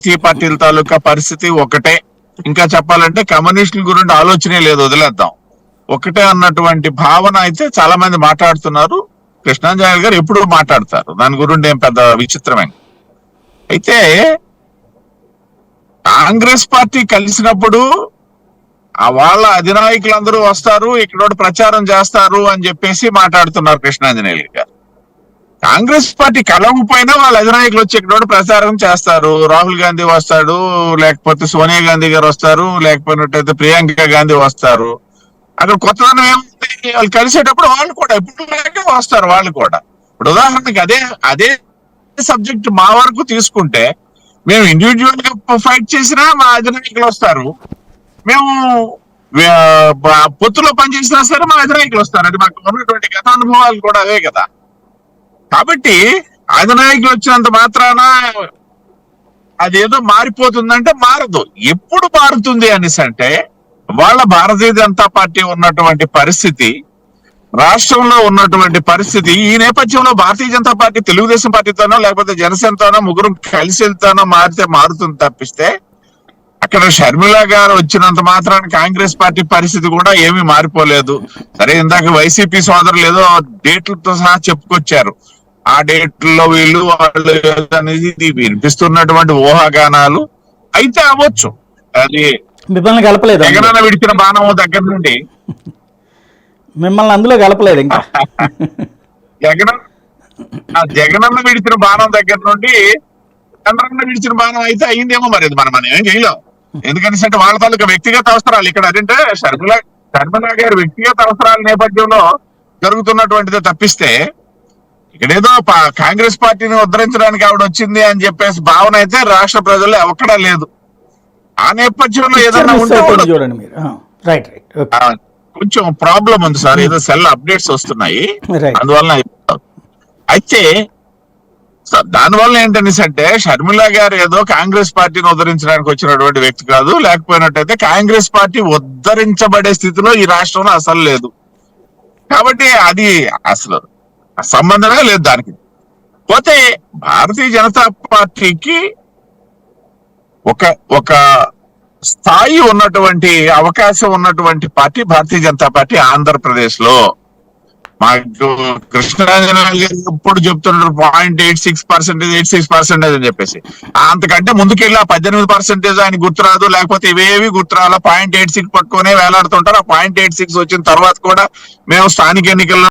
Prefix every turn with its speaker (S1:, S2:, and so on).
S1: రాజకీయ పార్టీల తాలూకా పరిస్థితి ఒకటే. ఇంకా చెప్పాలంటే కమ్యూనిస్టుల గురించి ఆలోచనే లేదు, వదిలేద్దాం, ఒకటే అన్నటువంటి భావన అయితే చాలా మంది మాట్లాడుతున్నారు. కృష్ణాంజనేయులు గారు ఎప్పుడు మాట్లాడతారు, దాని గురించి ఏం పెద్ద విచిత్రమైన. అయితే కాంగ్రెస్ పార్టీ కలిసినప్పుడు వాళ్ళ అధినాయకులందరూ వస్తారు, ఇక్కడ ప్రచారం చేస్తారు అని చెప్పేసి మాట్లాడుతున్నారు కృష్ణాంజనేయులు గారు. కాంగ్రెస్ పార్టీ కలవకపోయినా వాళ్ళ అధినాయకులు వచ్చి ఇక్కడ ప్రచారం చేస్తారు. రాహుల్ గాంధీ వస్తాడు, లేకపోతే సోనియా గాంధీ గారు వస్తారు, లేకపోయినట్టయితే ప్రియాంక గాంధీ వస్తారు. అక్కడ కొత్తదనం ఏముంది, వాళ్ళు కలిసేటప్పుడు వాళ్ళు కూడా ఇప్పుడు వస్తారు. వాళ్ళు కూడా ఇప్పుడు ఉదాహరణకి అదే సబ్జెక్ట్ మా వరకు తీసుకుంటే, మేము ఇండివిజువల్ గా ఫైట్ చేసినా మా అధినాయకులు వస్తారు, మేము పొత్తులో పనిచేసినా సరే మా అధినాయకులు వస్తారు. అది మాకు ఉన్నటువంటి గతానుభవాలు కూడా అవే కదా. కాబట్టి అధినాయకులు వచ్చినంత మాత్రాన అదేదో మారిపోతుందంటే మారదు. ఎప్పుడు మారుతుంది అనేసి అంటే, వాళ్ళ భారతీయ జనతా పార్టీ ఉన్నటువంటి పరిస్థితి, రాష్ట్రంలో ఉన్నటువంటి పరిస్థితి, ఈ నేపథ్యంలో భారతీయ జనతా పార్టీ తెలుగుదేశం పార్టీతోనో లేకపోతే జనసేనతోనో ముగ్గురు కలిసి వెళ్తానో మారితే మారుతుంది తప్పిస్తే, అక్కడ షర్మిల గారు వచ్చినంత మాత్రాన కాంగ్రెస్ పార్టీ పరిస్థితి కూడా ఏమీ మారిపోలేదు. సరే, ఇందాక వైసీపీ సోదరులు ఏదో డేట్లతో సహా చెప్పుకొచ్చారు. ఆ డేట్లో వీళ్ళు వాళ్ళు అనేది వినిపిస్తున్నటువంటి ఊహాగానాలు అయితే అవ్వచ్చు. అది
S2: మిమ్మల్ని కలపలేదు,
S1: జగనన్న విడిచిన బాణం దగ్గర నుండి
S2: మిమ్మల్ని అందులో కలపలేదు ఇంకా.
S1: జగనన్న విడిచిన బాణం దగ్గర నుండి చంద్రన్న విడిచిన బాణం అయితే అయిందేమో. మరి మనం ఏం చేయలేం. ఎందుకంటే వాళ్ళ తాలూకా వ్యక్తిగత అవసరాలు ఇక్కడ. అదంటే షర్మిల గారి వ్యక్తిగత అవసరాల నేపథ్యంలో జరుగుతున్నటువంటిదే తప్పిస్తే, ఇక్కడేదో కాంగ్రెస్ పార్టీని ఉద్ధరించడానికి ఆవిడ వచ్చింది అని చెప్పేసి భావన అయితే రాష్ట్ర ప్రజల్లో ఎక్కడా లేదు. ఆ నేపథ్యంలో ఏదైనా ఉంటే
S2: చూడండి మీరు. రైట్ రైట్,
S1: కొంచెం ప్రాబ్లం ఉంది సార్, ఏదో సెల్ అప్డేట్స్ వస్తున్నాయి అందువల్ల. అయితే దానివల్ల ఏంటనేసి అంటే, షర్మిల గారు ఏదో కాంగ్రెస్ పార్టీని ఉద్ధరించడానికి వచ్చినటువంటి వ్యక్తి కాదు. లేకపోయినట్టయితే కాంగ్రెస్ పార్టీ ఉద్ధరించబడే స్థితిలో ఈ రాష్ట్రంలో అసలు లేదు. కాబట్టి అది అసలు సంబంధమే లేదు దానికి. పోతే భారతీయ జనతా పార్టీకి ఒక స్థాయి ఉన్నటువంటి అవకాశం ఉన్నటువంటి పార్టీ భారతీయ జనతా పార్టీ ఆంధ్రప్రదేశ్ లో. మాకు కృష్ణాంజనేయులు గారు ఎప్పుడు చెప్తున్నారు 0.86%, 86% అని చెప్పేసి. అంతకంటే ముందుకెళ్ళి ఆ 18% ఆయన గుర్తురాదు, లేకపోతే ఇవేవి గుర్తురాలా, 0.86 పట్టుకునే వేలాడుతుంటారు. ఆ 0.86 వచ్చిన తర్వాత కూడా మేము స్థానిక ఎన్నికల్లో